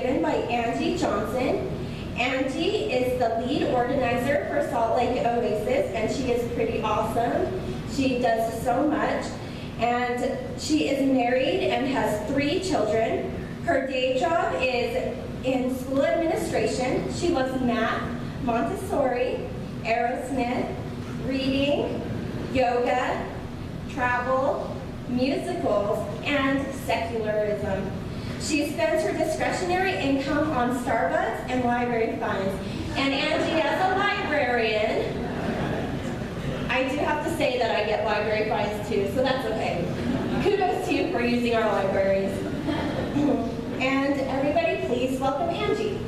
given by Angie Johnson. Angie is the lead organizer for Salt Lake Oasis, and she is pretty awesome. She does so much, and she is married and has 3 children. Her day job is in school administration. She loves math, Montessori, Aerosmith, reading, yoga, travel, musicals, and secularism. She spends her discretionary income on Starbucks and library funds. And Angie, as a librarian, I do have to say that I get library fines too, so that's okay. Kudos to you for using our libraries. And everybody, please welcome Angie.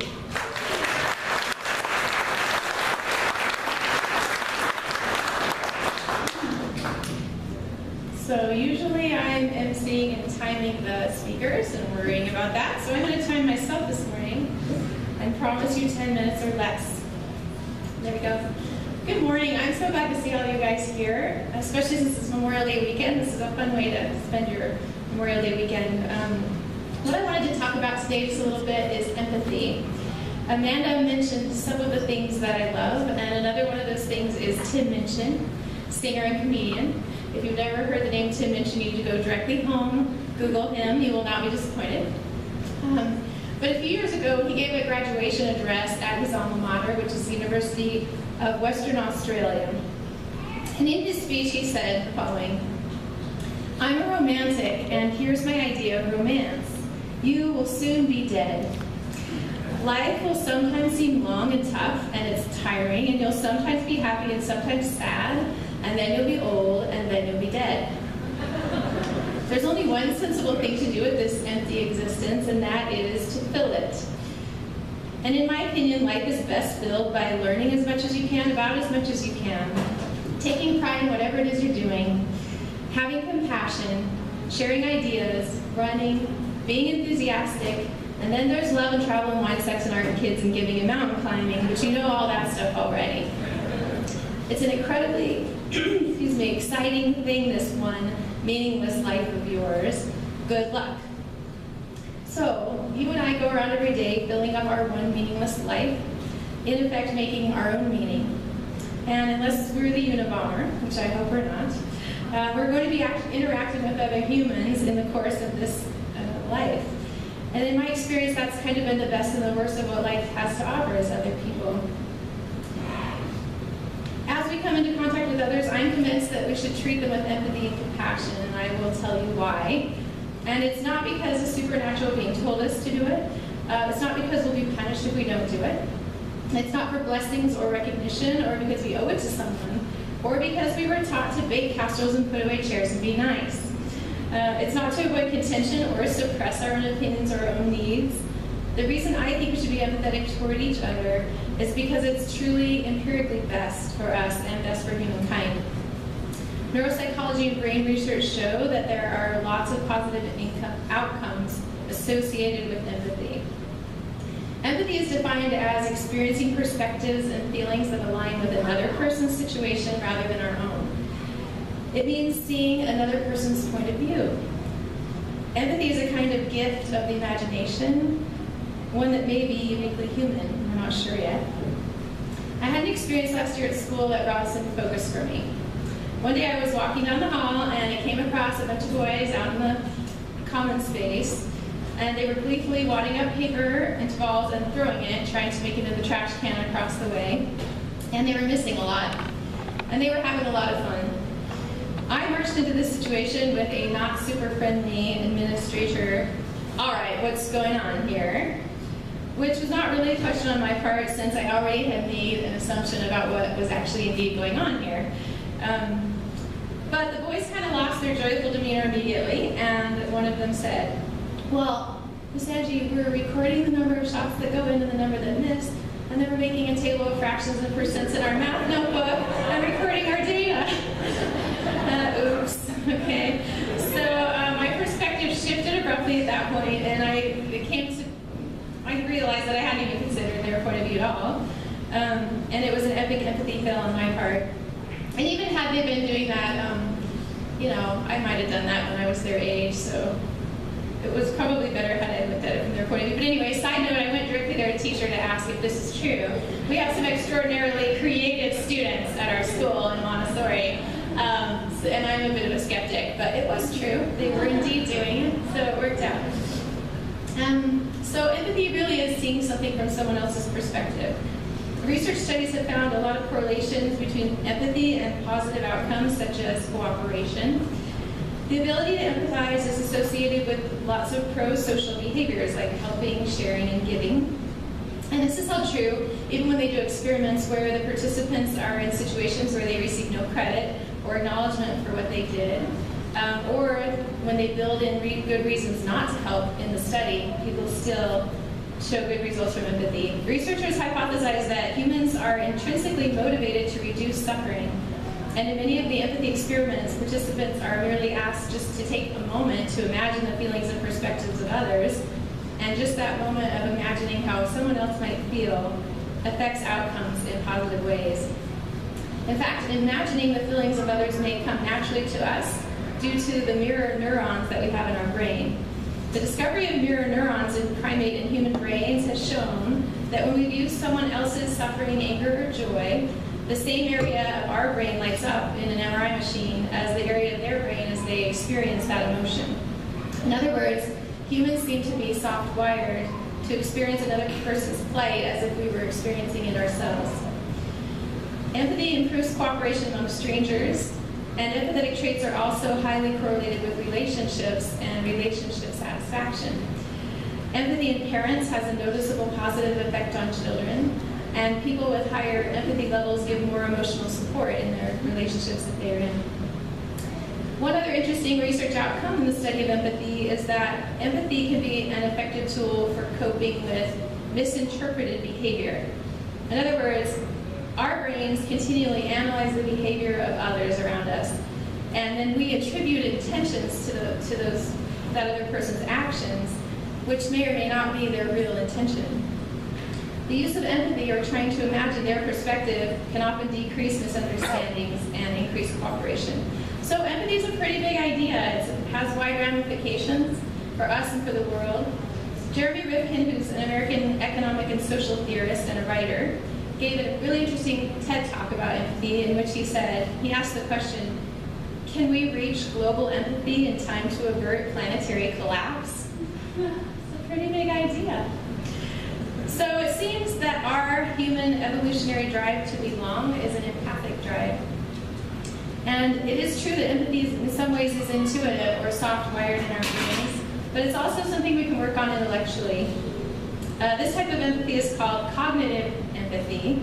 So usually I'm emceeing and timing the speakers and worrying about that. So I'm going to time myself this morning and promise you 10 minutes or less. There we go. Good morning. I'm so glad to see all you guys here, especially since it's Memorial Day weekend. This is a fun way to spend your Memorial Day weekend. What I wanted to talk about today just a little bit is empathy. Amanda mentioned some of the things that I love, and another one of those things is Tim Minchin, singer and comedian. If you've never heard the name Tim Minchin, you need to go directly home, Google him, you will not be disappointed. But a few years ago, he gave a graduation address at his alma mater, which is the University of Western Australia. And in his speech, he said the following: "I'm a romantic, and here's my idea of romance. You will soon be dead. Life will sometimes seem long and tough, and it's tiring, and you'll sometimes be happy and sometimes sad, and then you'll be old, and then you'll be dead. There's only one sensible thing to do with this empty existence, and that is to fill it. And in my opinion, life is best filled by learning as much as you can about as much as you can, taking pride in whatever it is you're doing, having compassion, sharing ideas, running, being enthusiastic, and then there's love and travel and wine, sex and art and kids and giving and mountain climbing, but you know all that stuff already. It's an incredibly, exciting thing, this one meaningless life of yours. Good luck." So, you and I go around every day filling up our one meaningless life, in effect making our own meaning. And unless we're the Unabomber, which I hope we're not, we're going to be interacting with other humans in the course of this life. And in my experience, that's kind of been the best and the worst of what life has to offer is other people. As we come into contact with others, I'm convinced that we should treat them with empathy and compassion, and I will tell you why. And it's not because a supernatural being told us to do it. It's not because we'll be punished if we don't do it. It's not for blessings or recognition, or because we owe it to someone, or because we were taught to bake casseroles and put away chairs and be nice. It's not to avoid contention or suppress our own opinions or our own needs. The reason I think we should be empathetic toward each other is because it's truly empirically best for us and best for humankind. Neuropsychology and brain research show that there are lots of positive outcomes associated with empathy. Empathy is defined as experiencing perspectives and feelings that align with another person's situation rather than our own. It means seeing another person's point of view. Empathy is a kind of gift of the imagination, one that may be uniquely human. We're not sure yet. I had an experience last year at school that brought some focus for me. One day I was walking down the hall and I came across a bunch of boys out in the common space, and they were gleefully wadding up paper into balls and throwing it, trying to make it in the trash can across the way. And they were missing a lot. And they were having a lot of fun. I marched into this situation with a not super friendly administrator. "All right, what's going on here?" Which was not really a question on my part, since I already had made an assumption about what was actually indeed going on here. But the boys kind of lost their joyful demeanor immediately, and one of them said, "Well, Miss Angie, we're recording the number of shots that go in and the number that miss, and then we're making a table of fractions and percents in our math notebook and recording our data." Oops, okay. So my perspective shifted abruptly at that point, and I realized that I hadn't even considered their point of view at all. And it was an epic empathy fail on my part. And even had they been doing that, I might have done that when I was their age, so it was probably better had I looked at it from their point of view. But anyway, side ask if this is true. We have some extraordinarily creative students at our school in Montessori, and I'm a bit of a skeptic, but it was true. They were indeed doing it, so it worked out. So empathy really is seeing something from someone else's perspective. Research studies have found a lot of correlations between empathy and positive outcomes such as cooperation. The ability to empathize is associated with lots of pro-social behaviors like helping, sharing, and giving. And this is all true even when they do experiments where the participants are in situations where they receive no credit or acknowledgement for what they did, or when they build in good reasons not to help in the study, people still show good results from empathy. Researchers hypothesize that humans are intrinsically motivated to reduce suffering. And in many of the empathy experiments, participants are merely asked just to take a moment to imagine the feelings and perspectives of others. And just that moment of imagining how someone else might feel affects outcomes in positive ways. In fact, imagining the feelings of others may come naturally to us due to the mirror neurons that we have in our brain. The discovery of mirror neurons in primate and human brains has shown that when we view someone else's suffering, anger, or joy, the same area of our brain lights up in an MRI machine as the area of their brain as they experience that emotion. In other words, humans seem to be soft-wired to experience another person's plight as if we were experiencing it ourselves. Empathy improves cooperation among strangers, and empathetic traits are also highly correlated with relationships and relationship satisfaction. Empathy in parents has a noticeable positive effect on children, and people with higher empathy levels give more emotional support in their relationships that they're in. One other interesting research outcome in the study of empathy is that empathy can be an effective tool for coping with misinterpreted behavior. In other words, our brains continually analyze the behavior of others around us, and then we attribute intentions to that other person's actions, which may or may not be their real intention. The use of empathy, or trying to imagine their perspective, can often decrease misunderstandings and increase cooperation. So empathy is a pretty big idea. It has wide ramifications for us and for the world. Jeremy Rifkin, who's an American economic and social theorist and a writer, gave a really interesting TED Talk about empathy in which he asked the question, can we reach global empathy in time to avert planetary collapse? It's a pretty big idea. So it seems that our human evolutionary drive to belong is an empathic drive. And it is true that empathy in some ways is intuitive or soft-wired in our brains, but it's also something we can work on intellectually. This type of empathy is called cognitive empathy,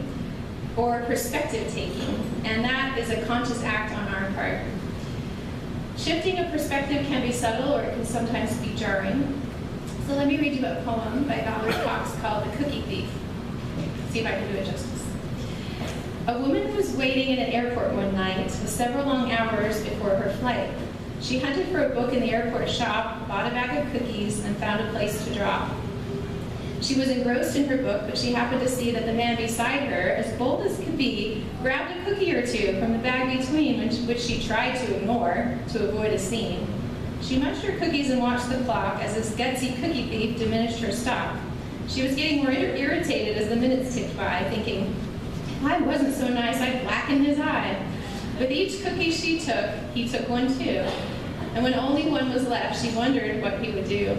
or perspective taking, and that is a conscious act on our part. Shifting a perspective can be subtle, or it can sometimes be jarring. So let me read you a poem by Valerie Cox called The Cookie Thief. See if I can do it justice. A woman was waiting in an airport one night with several long hours before her flight. She hunted for a book in the airport shop, bought a bag of cookies, and found a place to drop. She was engrossed in her book, but she happened to see that the man beside her, as bold as could be, grabbed a cookie or two from the bag between, which she tried to ignore to avoid a scene. She munched her cookies and watched the clock as this gutsy cookie thief diminished her stock. She was getting more irritated as the minutes ticked by, thinking, I wasn't so nice, I blackened his eye. With each cookie she took, he took one too. And when only one was left, she wondered what he would do.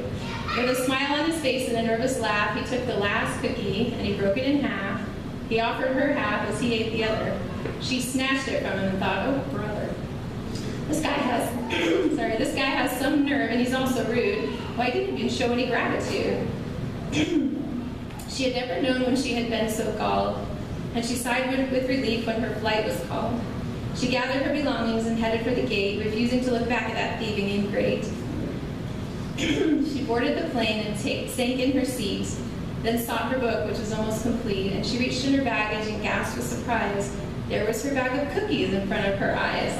With a smile on his face and a nervous laugh, he took the last cookie and he broke it in half. He offered her half as he ate the other. She snatched it from him and thought, oh, brother. This guy has some nerve, and he's also rude. Why didn't he show any gratitude? She had never known when she had been so galled, and she sighed with relief when her flight was called. She gathered her belongings and headed for the gate, refusing to look back at that thieving ingrate. She boarded the plane and sank in her seat, then sought her book, which was almost complete, and she reached in her baggage and gasped with surprise. There was her bag of cookies in front of her eyes.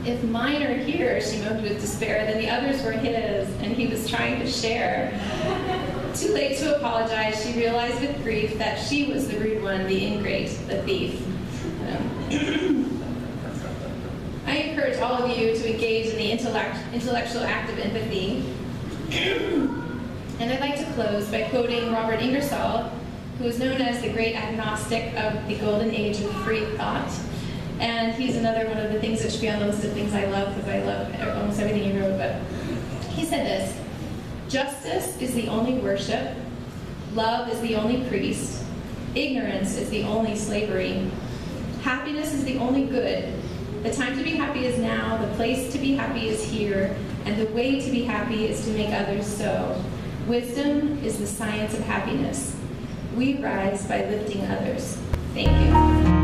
If mine are here, she moaned with despair, then the others were his, and he was trying to share. Too late to apologize, she realized with grief that she was the rude one, the ingrate, the thief. I encourage all of you to engage in the intellectual act of empathy. And I'd like to close by quoting Robert Ingersoll, who is known as the great agnostic of the golden age of free thought. And he's another one of the things that should be on the list of things I love, because I love almost everything he wrote. But he said this: justice is the only worship, love is the only priest, ignorance is the only slavery, happiness is the only good. The time to be happy is now, the place to be happy is here, and the way to be happy is to make others so. Wisdom is the science of happiness. We rise by lifting others. Thank you.